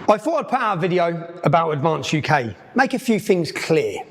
I thought I'd put out a video about Advance UK, make a few things clear.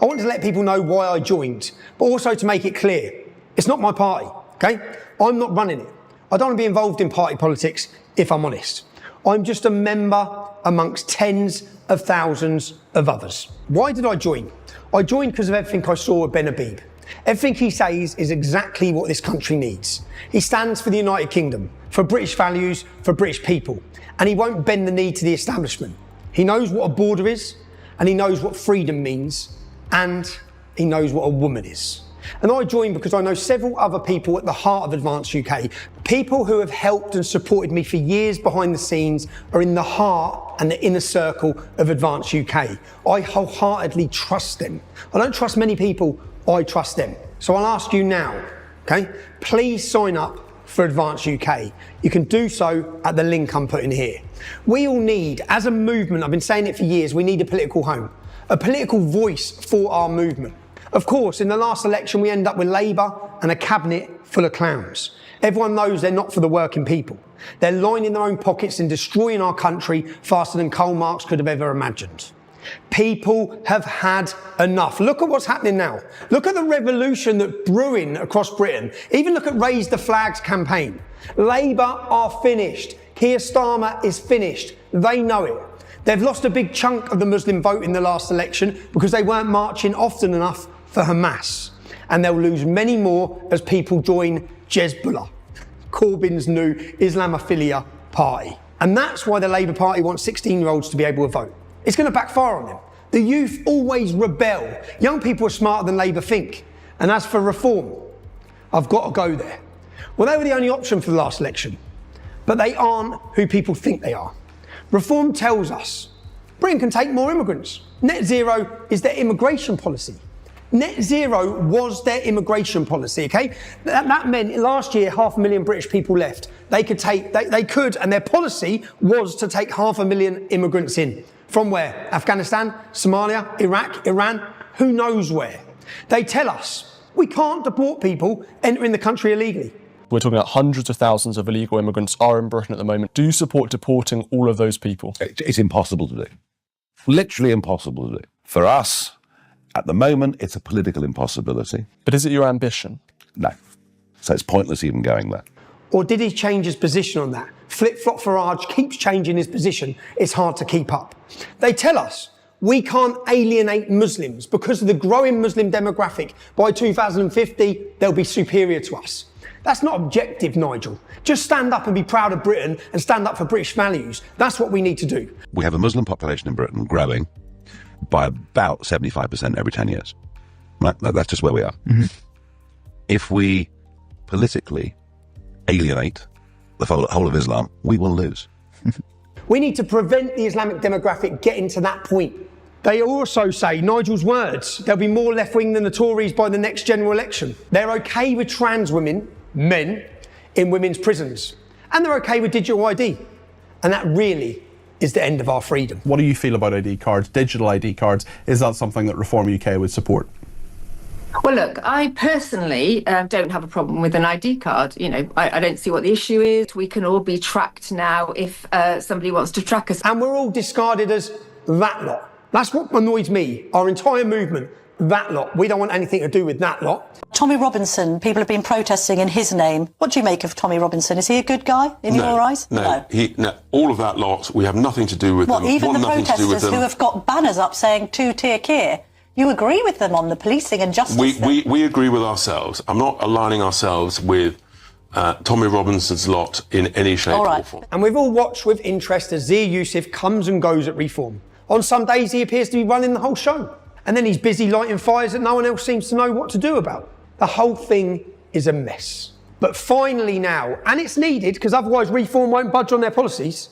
I want to let people know why I joined, but also to make it clear, it's not my party, okay? I'm not running it. I don't want to be involved in party politics, if I'm honest. I'm just a member amongst tens of thousands of others. Why did I join? I joined because of everything I saw with Ben Habib. Everything he says is exactly what this country needs. He stands for the United Kingdom, for British values, for British people, and he won't bend the knee to the establishment. He knows what a border is, and he knows what freedom means, and he knows what a woman is. And I joined because I know several other people at the heart of Advance UK. People who have helped and supported me for years behind the scenes are in the heart and the inner circle of Advance UK. I wholeheartedly trust them. I don't trust many people, I trust them. So I'll ask you now, okay? Please sign up for Advance UK. You can do so at the link I'm putting here. We all need, as a movement, I've been saying it for years, we need a political home, a political voice for our movement. Of course, in the last election, we end up with Labour and a cabinet full of clowns. Everyone knows they're not for the working people. They're lining their own pockets and destroying our country faster than Karl Marx could have ever imagined. People have had enough. Look at what's happening now. Look at the revolution that's brewing across Britain. Even look at Raise the Flags campaign. Labour are finished. Keir Starmer is finished. They know it. They've lost a big chunk of the Muslim vote in the last election because they weren't marching often enough for Hamas. And they'll lose many more as people join Hezbollah, Corbyn's new Islamophilia party. And that's why the Labour Party wants 16-year-olds to be able to vote. It's going to backfire on them. The youth always rebel. Young people are smarter than Labour think. And as for reform, I've got to go there. Well, they were the only option for the last election, but they aren't who people think they are. Reform tells us Britain can take more immigrants. Net zero is their immigration policy. Net zero was their immigration policy, okay? That meant last year 500,000 British people left. They could, and their policy was to take 500,000 immigrants in. From where? Afghanistan, Somalia, Iraq, Iran, who knows where? They tell us we can't deport people entering the country illegally. We're talking about hundreds of thousands of illegal immigrants are in Britain at the moment. Do you support deporting all of those people? It's impossible to do. Literally impossible to do. For us, at the moment, it's a political impossibility. But is it your ambition? No. So it's pointless even going there. Or did he change his position on that? Flip-flop Farage keeps changing his position. It's hard to keep up. They tell us we can't alienate Muslims because of the growing Muslim demographic. By 2050, they'll be superior to us. That's not objective, Nigel. Just stand up and be proud of Britain and stand up for British values. That's what we need to do. We have a Muslim population in Britain growing by about 75% every 10 years. Right? That's just where we are. Mm-hmm. If we politically alienate the whole of Islam, we will lose. We need to prevent the Islamic demographic getting to that point. They also say, Nigel's words, there'll be more left-wing than the Tories by the next general election. They're okay with trans women, men, in women's prisons. And they're okay with digital ID. And that really is the end of our freedom. What do you feel about ID cards, digital ID cards? Is that something that Reform UK would support? Well, look, I personally don't have a problem with an ID card. You know, I don't see what the issue is. We can all be tracked now if somebody wants to track us. And we're all discarded as that lot. That's what annoys me. Our entire movement, that lot. We don't want anything to do with that lot. Tommy Robinson, people have been protesting in his name. What do you make of Tommy Robinson? Is he a good guy in your eyes? No. All of that lot, we have nothing to do with them. Even the protesters who have got banners up saying two-tier Keir, you agree with them on the policing and justice? We agree with ourselves. I'm not aligning ourselves with Tommy Robinson's lot in any shape or form. And we've all watched with interest as Zia Youssef comes and goes at Reform. On some days he appears to be running the whole show. And then he's busy lighting fires that no one else seems to know what to do about. The whole thing is a mess. But finally now, and it's needed because otherwise Reform won't budge on their policies,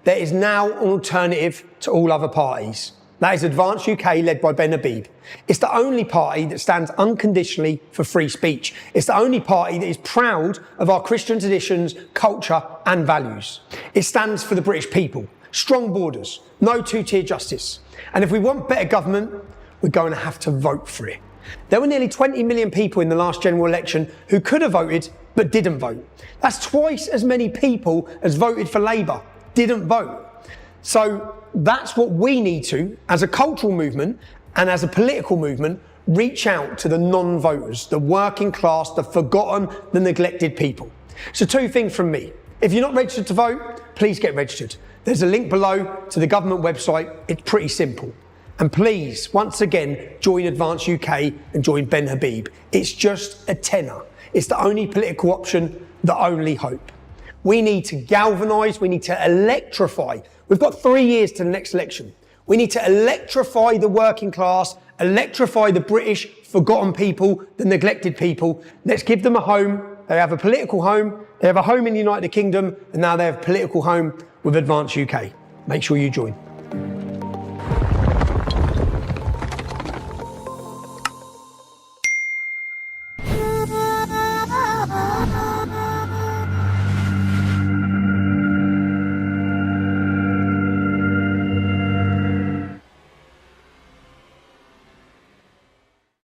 there is now an alternative to all other parties. That is Advance UK, led by Ben Habib. It's the only party that stands unconditionally for free speech. It's the only party that is proud of our Christian traditions, culture and values. It stands for the British people. Strong borders, no two-tier justice. And if we want better government, we're going to have to vote for it. There were nearly 20 million people in the last general election who could have voted but didn't vote. That's twice as many people as voted for Labour, didn't vote. So that's what we need to, as a cultural movement and as a political movement, reach out to the non-voters, the working class, the forgotten, the neglected people. So 2 things from me. If you're not registered to vote, please get registered. There's a link below to the government website. It's pretty simple. And please, once again, join Advance UK and join Ben Habib. It's just a tenner. It's the only political option, the only hope. We need to galvanise, we need to electrify. We've got 3 years to the next election. We need to electrify the working class, electrify the British forgotten people, the neglected people. Let's give them a home. They have a political home, they have a home in the United Kingdom, and now they have a political home with Advance UK. Make sure you join.